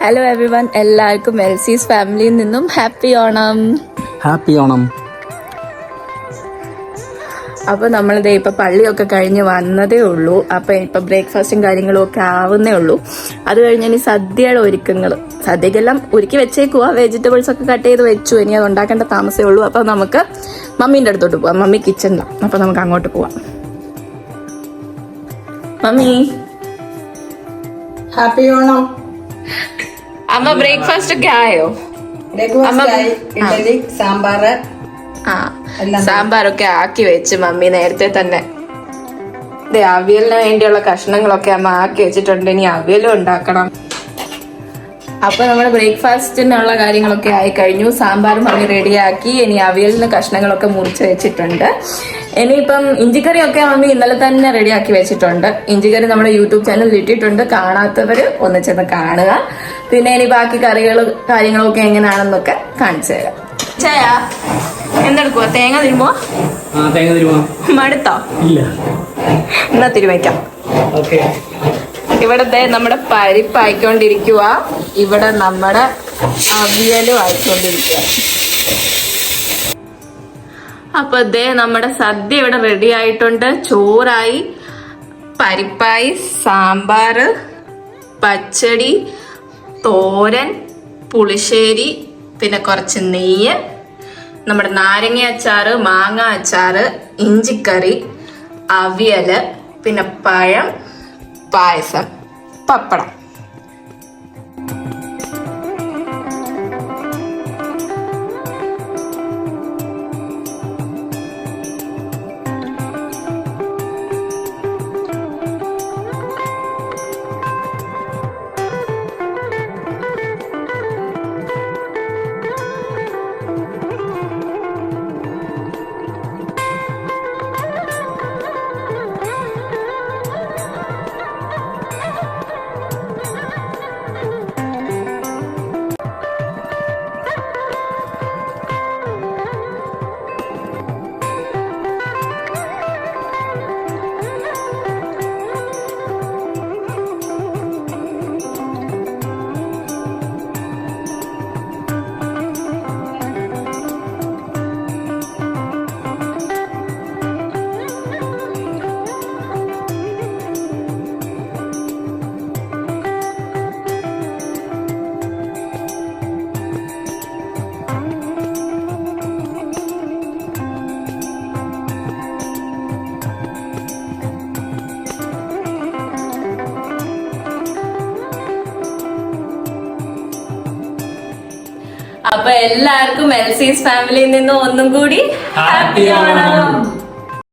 Hello everyone, എല്ലാവർക്കും എൽസീസ് ഫാമിലിയിൽ നിന്നും ഹാപ്പി ഓണം. ഹാപ്പി ഓണം. അപ്പോൾ നമ്മളിത് ഇപ്പൊ പള്ളിയൊക്കെ കഴിഞ്ഞ് വന്നതേ ഉള്ളൂ. അപ്പൊ ഇപ്പൊ ബ്രേക്ക്ഫാസ്റ്റും കാര്യങ്ങളും ഒക്കെ ആവുന്നേ ഉള്ളൂ. അത് കഴിഞ്ഞ് ഇനി സദ്യയുടെ ഒരുക്കങ്ങൾ. സദ്യക്കെല്ലാം ഒരുക്കി വെച്ചേക്കുവാ. വെജിറ്റബിൾസ് ഒക്കെ കട്ട് ചെയ്ത് വെച്ചു. ഇനി അത് ഉണ്ടാക്കേണ്ട താമസമേ ഉള്ളൂ. അപ്പൊ നമുക്ക് മമ്മീന്റെ അടുത്തോട്ട് പോവാം. മമ്മി കിച്ചണിലാണ്. അപ്പൊ നമുക്ക് അങ്ങോട്ട് പോവാം. Mummy happy Onam. അമ്മ ബ്രേക്ക്ഫാസ്റ്റ് ഒക്കെ ആയോ? ഇഡലി, സാമ്പാറ്. സാമ്പാറൊക്കെ ആക്കി വെച്ച് മമ്മി നേരത്തെ തന്നെ. അവിയലിന് വേണ്ടിയുള്ള കഷ്ണങ്ങളൊക്കെ അമ്മ ആക്കി വെച്ചിട്ടുണ്ട്. ഇനി അവിയലും ഉണ്ടാക്കണം. അപ്പൊ നമ്മുടെ ബ്രേക്ക്ഫാസ്റ്റിനുള്ള കാര്യങ്ങളൊക്കെ ആയി കഴിഞ്ഞു. സാമ്പാർ മമ്മി റെഡിയാക്കി. ഇനി അവിയലിന് കഷ്ണങ്ങളൊക്കെ മുറിച്ച് വെച്ചിട്ടുണ്ട്. ഇനിയിപ്പം ഇഞ്ചിക്കറിയൊക്കെ മമ്മി ഇന്നലെ തന്നെ റെഡിയാക്കി വെച്ചിട്ടുണ്ട്. ഇഞ്ചിക്കറി നമ്മുടെ യൂട്യൂബ് ചാനലിൽ ഇട്ടിട്ടുണ്ട്. കാണാത്തവര് ഒന്ന് ചെന്ന് കാണുക. പിന്നെ ഇനി ബാക്കി കാര്യങ്ങളൊക്കെ എങ്ങനെയാണെന്നൊക്കെ കാണിച്ചു തരാം. ചായ എന്തെടുക്കുവാ? തേങ്ങ തിരുമോ? മടുത്തോ? എന്നാ തിരുമയ്ക്കാം. ഇവിടത്തെ നമ്മുടെ പരിപ്പ് ആയിക്കൊണ്ടിരിക്കുക. ഇവിടെ നമ്മുടെ അവിയലും ആയിക്കൊണ്ടിരിക്കുക. അപ്പൊ നമ്മുടെ സദ്യ ഇവിടെ റെഡി ആയിട്ടുണ്ട്. ചോറായി, പരിപ്പായി, സാമ്പാറ്, പച്ചടി, തോരൻ, പുളിശ്ശേരി, പിന്നെ കുറച്ച് നെയ്യ്, നമ്മുടെ നാരങ്ങ അച്ചാറ്, മാങ്ങ അച്ചാറ്, ഇഞ്ചിക്കറി, അവിയല്, പിന്നെ പഴം, പായസം, പപ്പടം. അപ്പൊ എല്ലാവർക്കും എൽസീസ് ഫാമിലിയിൽ നിന്നും ഒന്നും കൂടി ഹാപ്പി ഓണം.